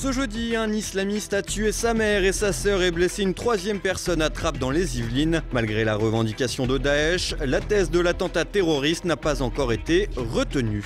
Ce jeudi, un islamiste a tué sa mère et sa sœur et blessé une troisième personne à Trappes dans les Yvelines. Malgré la revendication de Daesh, la thèse de l'attentat terroriste n'a pas encore été retenue.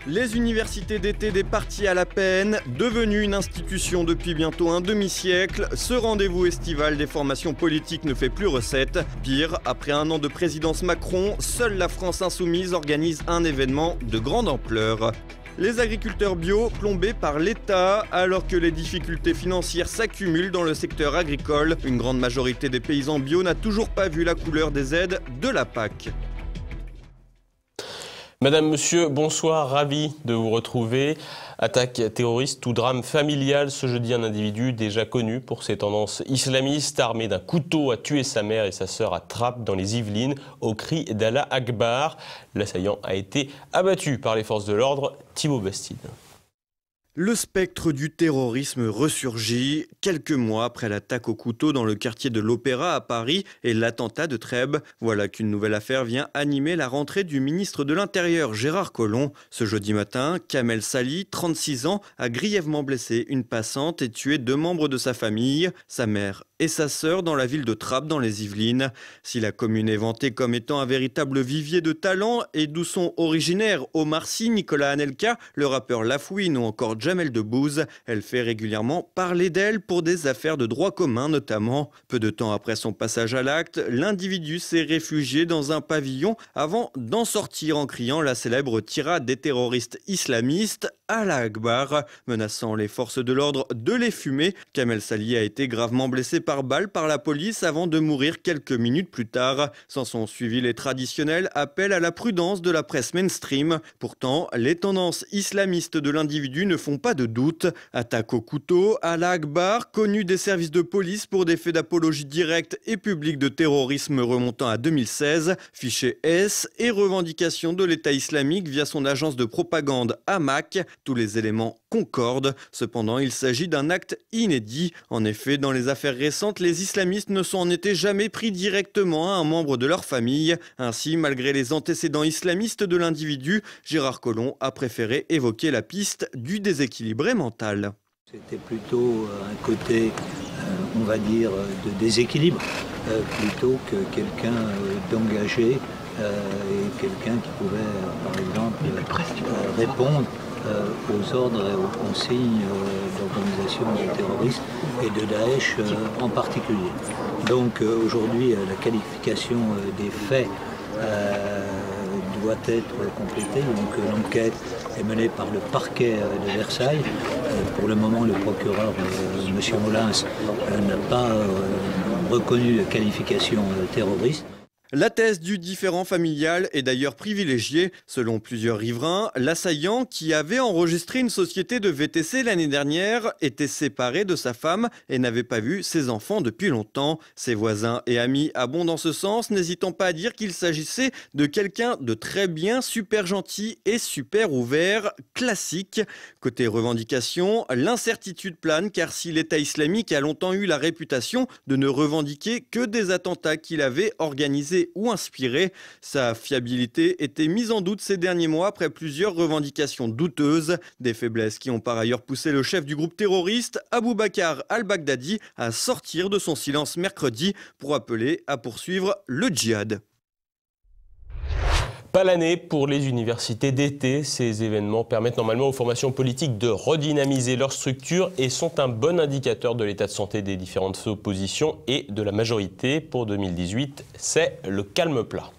Les universités d'été des partis à la peine, devenues une institution depuis bientôt un demi-siècle, ce rendez-vous estival des formations politiques ne fait plus recette. Pire, après un an de présidence Macron, seule la France insoumise organise un événement de grande ampleur. Les agriculteurs bio plombés par l'État alors que les difficultés financières s'accumulent dans le secteur agricole. Une grande majorité des paysans bio n'a toujours pas vu la couleur des aides de la PAC. Madame, monsieur, bonsoir, ravi de vous retrouver. Attaque terroriste ou drame familial, ce jeudi un individu déjà connu pour ses tendances islamistes, armé d'un couteau, a tué sa mère et sa sœur à Trappes dans les Yvelines au cri d'Allah Akbar. L'assaillant a été abattu par les forces de l'ordre. Thibaut Bastide. Le spectre du terrorisme ressurgit quelques mois après l'attaque au couteau dans le quartier de l'Opéra à Paris et l'attentat de Trèbes. Voilà qu'une nouvelle affaire vient animer la rentrée du ministre de l'Intérieur Gérard Collomb. Ce jeudi matin, Kamel Sali, 36 ans, a grièvement blessé une passante et tué 2 membres de sa famille, sa mère et sa sœur dans la ville de Trappes dans les Yvelines. Si la commune est vantée comme étant un véritable vivier de talents et d'où sont originaires Omar Sy, Nicolas Anelka, le rappeur Lafouine ou encore Jamel Debbouze, elle fait régulièrement parler d'elle pour des affaires de droit commun notamment. Peu de temps après son passage à l'acte, l'individu s'est réfugié dans un pavillon avant d'en sortir en criant la célèbre tirade des terroristes islamistes Allah Akbar, menaçant les forces de l'ordre de les fumer. Kamel Sali a été gravement blessé par balle par la police avant de mourir quelques minutes plus tard. S'en sont suivis les traditionnels appels à la prudence de la presse mainstream. Pourtant, les tendances islamistes de l'individu ne font pas de doute. Attaque au couteau, Allah Akbar, connu des services de police pour des faits d'apologie directe et publique de terrorisme remontant à 2016, fiché S et revendication de l'État islamique via son agence de propagande Hamac. Tous les éléments concordent. Cependant, il s'agit d'un acte inédit. En effet, dans les affaires récentes, les islamistes ne sont en été jamais pris directement à un membre de leur famille. Ainsi, malgré les antécédents islamistes de l'individu, Gérard Collomb a préféré évoquer la piste du déséquilibré mental. C'était plutôt un côté, on va dire, de déséquilibre, plutôt que quelqu'un d'engagé et quelqu'un qui pouvait, par exemple, répondre aux ordres et aux consignes d'organisation terroriste et de Daesh en particulier. Donc aujourd'hui, la qualification des faits doit être complétée. Donc l'enquête est menée par le parquet de Versailles. Pour le moment, le procureur, M. Molins, n'a pas reconnu de qualification terroriste. La thèse du différend familial est d'ailleurs privilégiée. Selon plusieurs riverains, l'assaillant, qui avait enregistré une société de VTC l'année dernière, était séparé de sa femme et n'avait pas vu ses enfants depuis longtemps. Ses voisins et amis abondent dans ce sens, n'hésitant pas à dire qu'il s'agissait de quelqu'un de très bien, super gentil et super ouvert, classique. Côté revendication, l'incertitude plane car si l'État islamique a longtemps eu la réputation de ne revendiquer que des attentats qu'il avait organisés ou inspiré, sa fiabilité était mise en doute ces derniers mois après plusieurs revendications douteuses, des faiblesses qui ont par ailleurs poussé le chef du groupe terroriste, Abou Bakr al-Baghdadi, à sortir de son silence mercredi pour appeler à poursuivre le djihad. Pas l'année pour les universités d'été. Ces événements permettent normalement aux formations politiques de redynamiser leur structure et sont un bon indicateur de l'état de santé des différentes oppositions et de la majorité. Pour 2018, c'est le calme plat.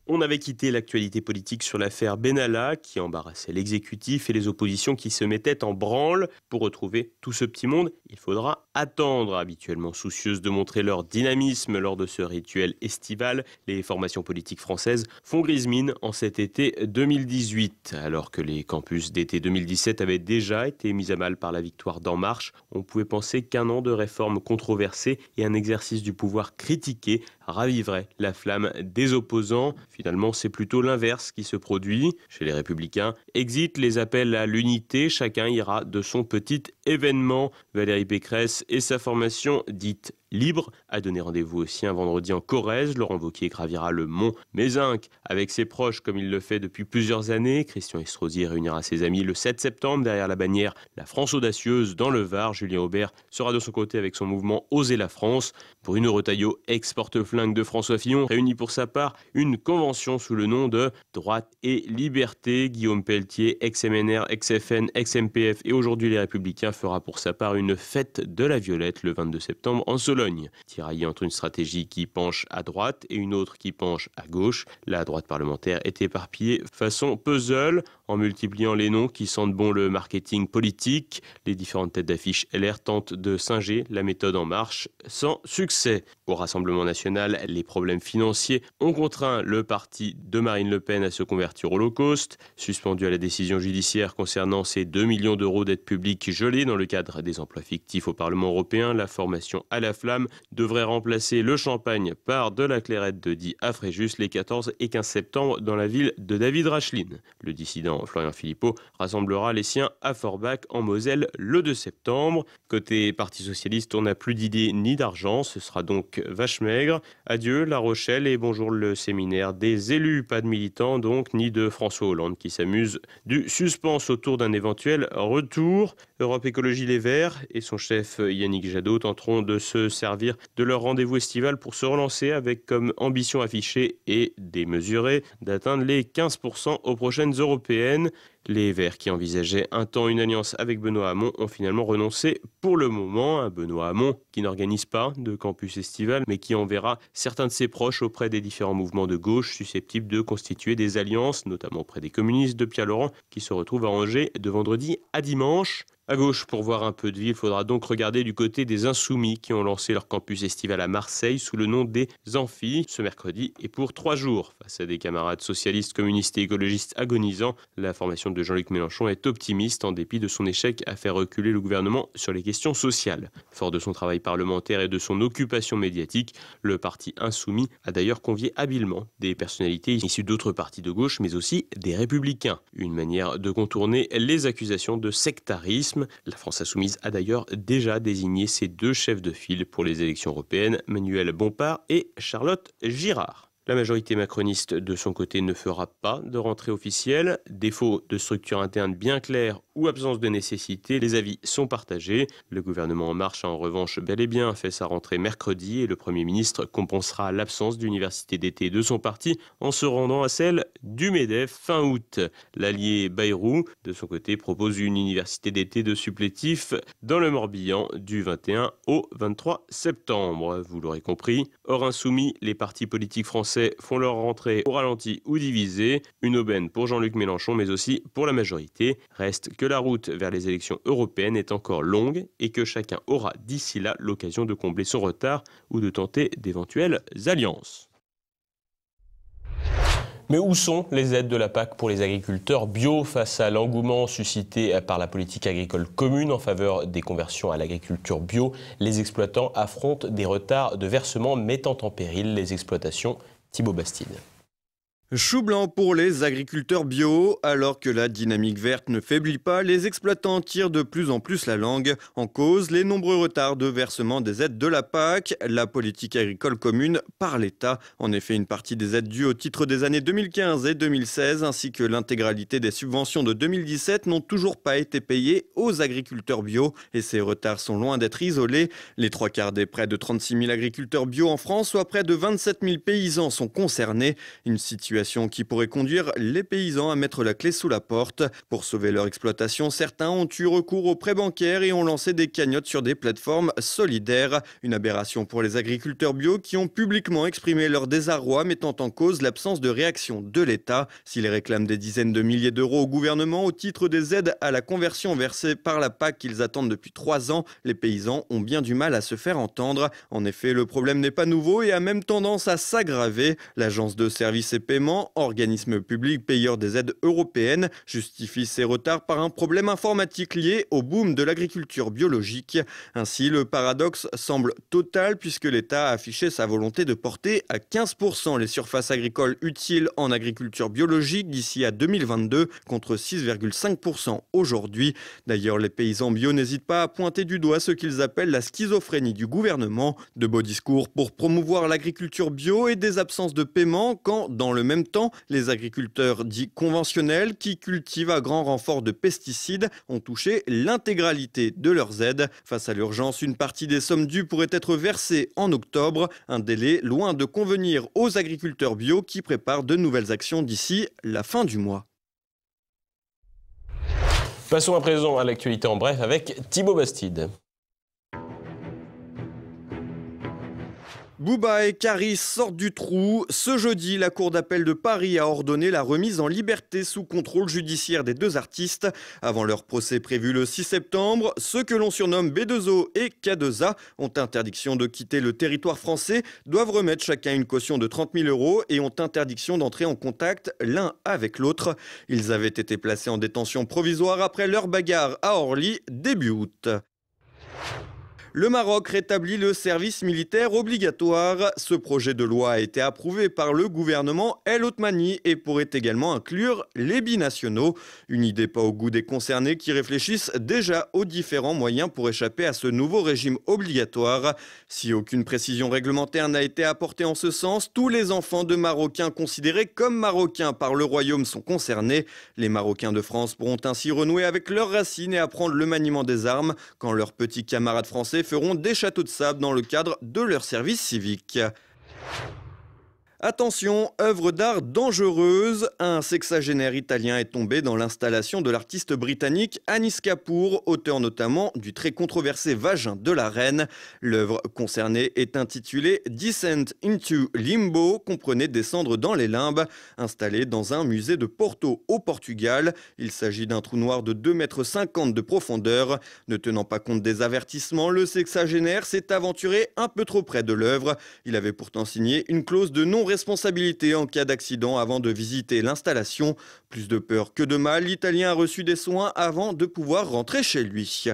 On avait quitté l'actualité politique sur l'affaire Benalla qui embarrassait l'exécutif et les oppositions qui se mettaient en branle. Pour retrouver tout ce petit monde, il faudra attendre. Habituellement soucieuses de montrer leur dynamisme lors de ce rituel estival, les formations politiques françaises font grise mine en cet été 2018. Alors que les campus d'été 2017 avaient déjà été mis à mal par la victoire d'En Marche, on pouvait penser qu'un an de réformes controversées et un exercice du pouvoir critiqué raviverait la flamme des opposants. Finalement, c'est plutôt l'inverse qui se produit. Chez les Républicains, exit les appels à l'unité, chacun ira de son petit événement. Valérie Pécresse et sa formation dite libre. A donné rendez-vous aussi un vendredi en Corrèze. Laurent Wauquiez gravira le mont Mézenc avec ses proches comme il le fait depuis plusieurs années. Christian Estrosi réunira ses amis le 7 septembre derrière la bannière La France audacieuse dans le Var. Julien Aubert sera de son côté avec son mouvement Oser la France. Bruno Retailleau, ex-porte-flingue de François Fillon, réunit pour sa part une convention sous le nom de Droite et Liberté. Guillaume Pelletier, ex-MNR, ex-FN, ex-MPF et aujourd'hui Les Républicains fera pour sa part une fête de la Violette le 22 septembre en Sologne. Tiraillé entre une stratégie qui penche à droite et une autre qui penche à gauche, la droite parlementaire est éparpillée façon puzzle en multipliant les noms qui sentent bon le marketing politique. Les différentes têtes d'affiche LR tentent de singer la méthode En Marche sans succès. Au Rassemblement national, les problèmes financiers ont contraint le parti de Marine Le Pen à se convertir au low cost. Suspendu à la décision judiciaire concernant ces 2 millions d'euros d'aides publiques gelées dans le cadre des emplois fictifs au Parlement européen, la formation à la flamme devrait remplacer le champagne par de la clairette de Die à Fréjus les 14 et 15 septembre dans la ville de David Racheline. Le dissident Florian Philippot rassemblera les siens à Forbach en Moselle le 2 septembre. Côté Parti socialiste, on n'a plus d'idées ni d'argent, ce sera donc vache maigre. Adieu La Rochelle et bonjour le séminaire des élus. Pas de militants donc, ni de François Hollande qui s'amuse du suspense autour d'un éventuel retour. Europe Écologie Les Verts et son chef Yannick Jadot tenteront de se servir de leur rendez-vous estival pour se relancer avec comme ambition affichée et démesurée d'atteindre les 15% aux prochaines européennes. Les Verts qui envisageaient un temps une alliance avec Benoît Hamon ont finalement renoncé pour le moment. Un Benoît Hamon qui n'organise pas de campus estival mais qui enverra certains de ses proches auprès des différents mouvements de gauche susceptibles de constituer des alliances, notamment auprès des communistes de Pierre Laurent qui se retrouvent à Angers de vendredi à dimanche. À gauche, pour voir un peu de vie, il faudra donc regarder du côté des Insoumis qui ont lancé leur campus estival à Marseille sous le nom des Amphis ce mercredi et pour 3 jours. Face à des camarades socialistes, communistes et écologistes agonisants, la formation de Jean-Luc Mélenchon est optimiste en dépit de son échec à faire reculer le gouvernement sur les questions sociales. Fort de son travail parlementaire et de son occupation médiatique, le parti Insoumis a d'ailleurs convié habilement des personnalités issues d'autres partis de gauche mais aussi des Républicains. Une manière de contourner les accusations de sectarisme. La France Insoumise a d'ailleurs déjà désigné ses 2 chefs de file pour les élections européennes, Manuel Bompard et Charlotte Girard. La majorité macroniste, de son côté, ne fera pas de rentrée officielle. Défaut de structure interne bien claire ou absence de nécessité, les avis sont partagés. Le gouvernement En Marche a en revanche bel et bien fait sa rentrée mercredi et le Premier ministre compensera l'absence d'université d'été de son parti en se rendant à celle du MEDEF fin août. L'allié Bayrou, de son côté, propose une université d'été de supplétifs dans le Morbihan du 21 au 23 septembre. Vous l'aurez compris, hors insoumis, les partis politiques français font leur rentrée au ralenti ou divisée. Une aubaine pour Jean-Luc Mélenchon, mais aussi pour la majorité. Reste que la route vers les élections européennes est encore longue et que chacun aura d'ici là l'occasion de combler son retard ou de tenter d'éventuelles alliances. Mais où sont les aides de la PAC pour les agriculteurs bio face à l'engouement suscité par la politique agricole commune en faveur des conversions à l'agriculture bio? Les exploitants affrontent des retards de versement mettant en péril les exploitations. Thibaut Bastide. Chou blanc pour les agriculteurs bio. Alors que la dynamique verte ne faiblit pas, les exploitants tirent de plus en plus la langue. En cause, les nombreux retards de versement des aides de la PAC, la politique agricole commune, par l'État. En effet, une partie des aides dues au titre des années 2015 et 2016, ainsi que l'intégralité des subventions de 2017, n'ont toujours pas été payées aux agriculteurs bio. Et ces retards sont loin d'être isolés. Les 3/4 des près de 36 000 agriculteurs bio en France, soit près de 27 000 paysans, sont concernés. Une situation qui pourrait conduire les paysans à mettre la clé sous la porte. Pour sauver leur exploitation, certains ont eu recours aux prêts bancaires et ont lancé des cagnottes sur des plateformes solidaires. Une aberration pour les agriculteurs bio qui ont publiquement exprimé leur désarroi, mettant en cause l'absence de réaction de l'État. S'ils réclament des dizaines de milliers d'euros au gouvernement au titre des aides à la conversion versées par la PAC qu'ils attendent depuis 3 ans, les paysans ont bien du mal à se faire entendre. En effet, le problème n'est pas nouveau et a même tendance à s'aggraver. L'agence de services et paiements gouvernement, organisme public payeur des aides européennes, justifie ces retards par un problème informatique lié au boom de l'agriculture biologique. Ainsi, le paradoxe semble total puisque l'État a affiché sa volonté de porter à 15% les surfaces agricoles utiles en agriculture biologique d'ici à 2022 contre 6,5% aujourd'hui. D'ailleurs, les paysans bio n'hésitent pas à pointer du doigt ce qu'ils appellent la schizophrénie du gouvernement. De beaux discours pour promouvoir l'agriculture bio et des absences de paiement quand, dans le même temps, les agriculteurs dits conventionnels qui cultivent à grand renfort de pesticides ont touché l'intégralité de leurs aides. Face à l'urgence, une partie des sommes dues pourrait être versée en octobre, un délai loin de convenir aux agriculteurs bio qui préparent de nouvelles actions d'ici la fin du mois. Passons à présent à l'actualité en bref avec Thibaut Bastide. Bouba et Caris sortent du trou. Ce jeudi, la Cour d'appel de Paris a ordonné la remise en liberté sous contrôle judiciaire des deux artistes. Avant leur procès prévu le 6 septembre, ceux que l'on surnomme B2O et K2A ont interdiction de quitter le territoire français, doivent remettre chacun une caution de 30 000 € et ont interdiction d'entrer en contact l'un avec l'autre. Ils avaient été placés en détention provisoire après leur bagarre à Orly début août. Le Maroc rétablit le service militaire obligatoire. Ce projet de loi a été approuvé par le gouvernement El Othmani et pourrait également inclure les binationaux. Une idée pas au goût des concernés qui réfléchissent déjà aux différents moyens pour échapper à ce nouveau régime obligatoire. Si aucune précision réglementaire n'a été apportée en ce sens, tous les enfants de Marocains considérés comme Marocains par le Royaume sont concernés. Les Marocains de France pourront ainsi renouer avec leurs racines et apprendre le maniement des armes quand leurs petits camarades français feront des châteaux de sable dans le cadre de leur service civique. Attention, œuvre d'art dangereuse. Un sexagénaire italien est tombé dans l'installation de l'artiste britannique Anis Kapoor, auteur notamment du très controversé Vagin de la Reine. L'œuvre concernée est intitulée Descent into Limbo, comprenait descendre dans les limbes, installée dans un musée de Porto au Portugal. Il s'agit d'un trou noir de 2,50 m de profondeur. Ne tenant pas compte des avertissements, le sexagénaire s'est aventuré un peu trop près de l'œuvre. Il avait pourtant signé une clause de non-responsabilité en cas d'accident avant de visiter l'installation. Plus de peur que de mal, l'Italien a reçu des soins avant de pouvoir rentrer chez lui.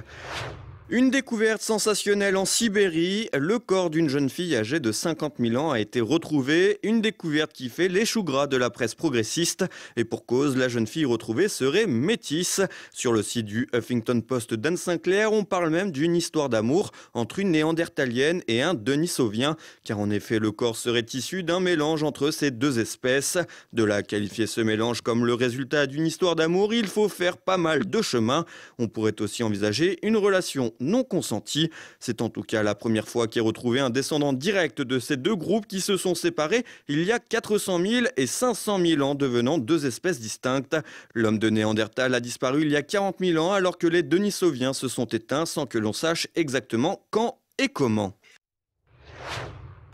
Une découverte sensationnelle en Sibérie. Le corps d'une jeune fille âgée de 50 000 ans a été retrouvé. Une découverte qui fait les choux gras de la presse progressiste. Et pour cause, la jeune fille retrouvée serait métisse. Sur le site du Huffington Post d'Anne Sinclair, on parle même d'une histoire d'amour entre une néandertalienne et un denisovien. Car en effet, le corps serait issu d'un mélange entre ces deux espèces. De là à qualifier ce mélange comme le résultat d'une histoire d'amour, il faut faire pas mal de chemin. On pourrait aussi envisager une relation non consentie. C'est en tout cas la première fois qu'est retrouvé un descendant direct de ces deux groupes qui se sont séparés il y a 400 000 et 500 000 ans, devenant deux espèces distinctes. L'homme de Néandertal a disparu il y a 40 000 ans alors que les denisoviens se sont éteints sans que l'on sache exactement quand et comment.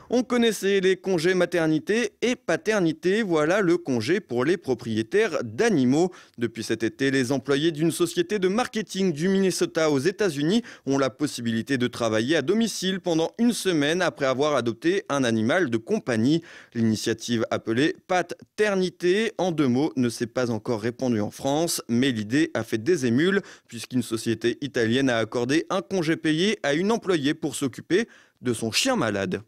On connaissait les congés maternité et paternité, voilà le congé pour les propriétaires d'animaux. Depuis cet été, les employés d'une société de marketing du Minnesota aux États-Unis ont la possibilité de travailler à domicile pendant une semaine après avoir adopté un animal de compagnie. L'initiative appelée Paternité, en deux mots, ne s'est pas encore répandue en France, mais l'idée a fait des émules puisqu'une société italienne a accordé un congé payé à une employée pour s'occuper de son chien malade.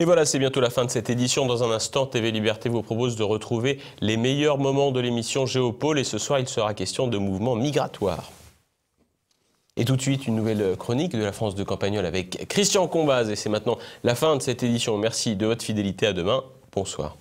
Et voilà, c'est bientôt la fin de cette édition. Dans un instant, TV Liberté vous propose de retrouver les meilleurs moments de l'émission Géopôle. Et ce soir, il sera question de mouvements migratoires. Et tout de suite, une nouvelle chronique de la France de Campagnol avec Christian Combaz. Et c'est maintenant la fin de cette édition. Merci de votre fidélité. À demain. Bonsoir.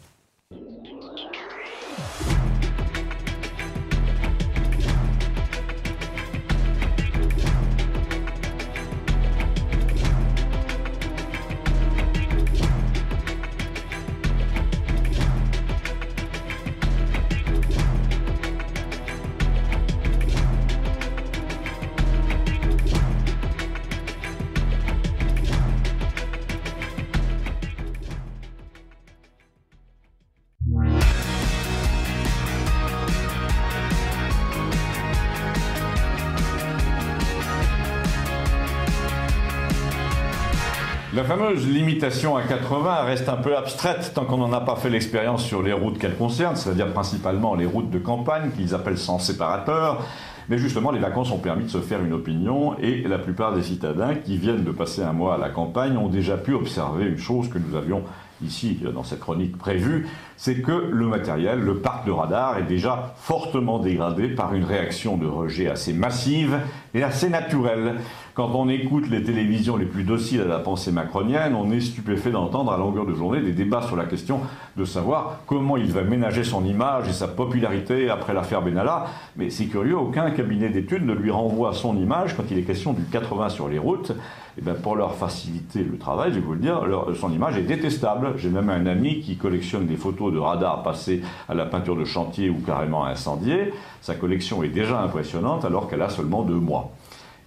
La fameuse limitation à 80 reste un peu abstraite tant qu'on n'en a pas fait l'expérience sur les routes qu'elle concerne, c'est-à-dire principalement les routes de campagne qu'ils appellent sans séparateur. Mais justement, les vacances ont permis de se faire une opinion et la plupart des citadins qui viennent de passer un mois à la campagne ont déjà pu observer une chose que nous avions ici, dans cette chronique prévue, c'est que le matériel, le parc de radar est déjà fortement dégradé par une réaction de rejet assez massive et assez naturelle. Quand on écoute les télévisions les plus dociles à la pensée macronienne, on est stupéfait d'entendre à longueur de journée des débats sur la question de savoir comment il va ménager son image et sa popularité après l'affaire Benalla. Mais c'est curieux, aucun cabinet d'études ne lui renvoie son image quand il est question du 80 sur les routes. Et bien pour leur faciliter le travail, je vais vous le dire, son image est détestable. J'ai même un ami qui collectionne des photos de radars passés à la peinture de chantier ou carrément incendiés. Sa collection est déjà impressionnante alors qu'elle a seulement 2 mois.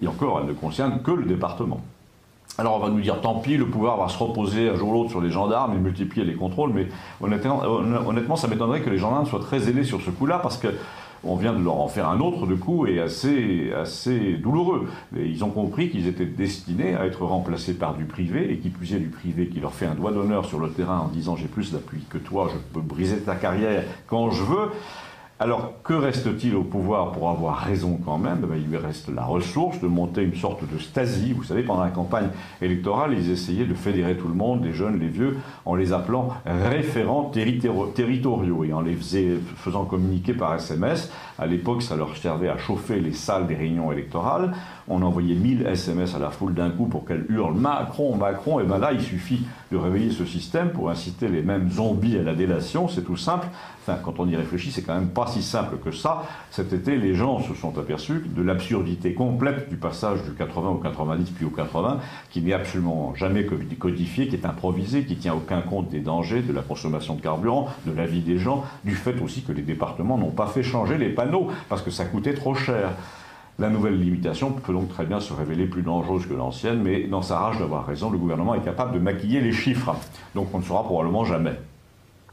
Et encore, elle ne concerne que le département. Alors on va nous dire, tant pis, le pouvoir va se reposer un jour ou l'autre sur les gendarmes et multiplier les contrôles, mais honnêtement ça m'étonnerait que les gendarmes soient très zélés sur ce coup-là, parce que on vient de leur en faire un autre, de coup, et assez douloureux. Et ils ont compris qu'ils étaient destinés à être remplacés par du privé, et qui plus est du privé qui leur fait un doigt d'honneur sur le terrain en disant « j'ai plus d'appui que toi, je peux briser ta carrière quand je veux ». Alors, que reste-t-il au pouvoir pour avoir raison quand même? Il lui reste la ressource de monter une sorte de Stasi. Vous savez, pendant la campagne électorale, ils essayaient de fédérer tout le monde, les jeunes, les vieux, en les appelant référents territoriaux et en les faisant communiquer par SMS. À l'époque, ça leur servait à chauffer les salles des réunions électorales. On envoyait 1000 SMS à la foule d'un coup pour qu'elle hurle « Macron, Macron ». Et bien là, il suffit de réveiller ce système pour inciter les mêmes zombies à la délation. C'est tout simple. Enfin, quand on y réfléchit, c'est quand même pas si simple que ça. Cet été, les gens se sont aperçus de l'absurdité complète du passage du 80 au 90 puis au 80, qui n'est absolument jamais codifié, qui est improvisé, qui tient aucun compte des dangers, de la consommation de carburant, de la vie des gens, du fait aussi que les départements n'ont pas fait changer les panneaux parce que ça coûtait trop cher. La nouvelle limitation peut donc très bien se révéler plus dangereuse que l'ancienne, mais dans sa rage d'avoir raison, le gouvernement est capable de maquiller les chiffres. Donc on ne saura probablement jamais.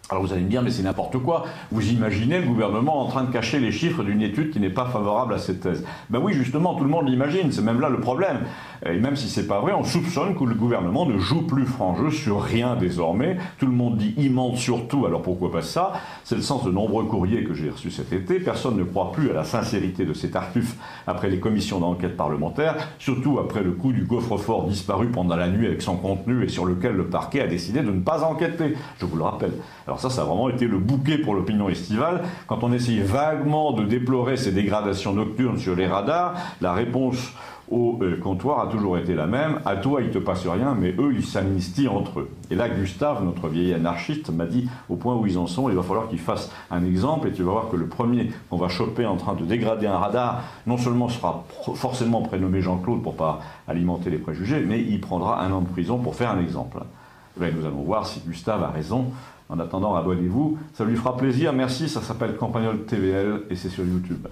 Alors vous allez me dire, mais c'est n'importe quoi. Vous imaginez le gouvernement en train de cacher les chiffres d'une étude qui n'est pas favorable à cette thèse. Ben oui, justement, tout le monde l'imagine, c'est même là le problème. Et même si c'est pas vrai, on soupçonne que le gouvernement ne joue plus franc jeu sur rien désormais. Tout le monde dit « il ment surtout », alors pourquoi pas ça? C'est le sens de nombreux courriers que j'ai reçus cet été. Personne ne croit plus à la sincérité de ces tartuffes après les commissions d'enquête parlementaires, surtout après le coup du coffre-fort disparu pendant la nuit avec son contenu et sur lequel le parquet a décidé de ne pas enquêter. Je vous le rappelle. Alors ça a vraiment été le bouquet pour l'opinion estivale. Quand on essayait vaguement de déplorer ces dégradations nocturnes sur les radars, la réponse au comptoir a toujours été la même. À toi, il te passe rien, mais eux, ils s'amnistient entre eux. Et là, Gustave, notre vieil anarchiste, m'a dit, au point où ils en sont, il va falloir qu'ils fassent un exemple, et tu vas voir que le premier qu'on va choper en train de dégrader un radar, non seulement sera forcément prénommé Jean-Claude pour pas alimenter les préjugés, mais il prendra 1 an de prison pour faire un exemple. Et nous allons voir si Gustave a raison. En attendant, abonnez-vous, ça lui fera plaisir. Merci, ça s'appelle Campagnol TVL et c'est sur YouTube.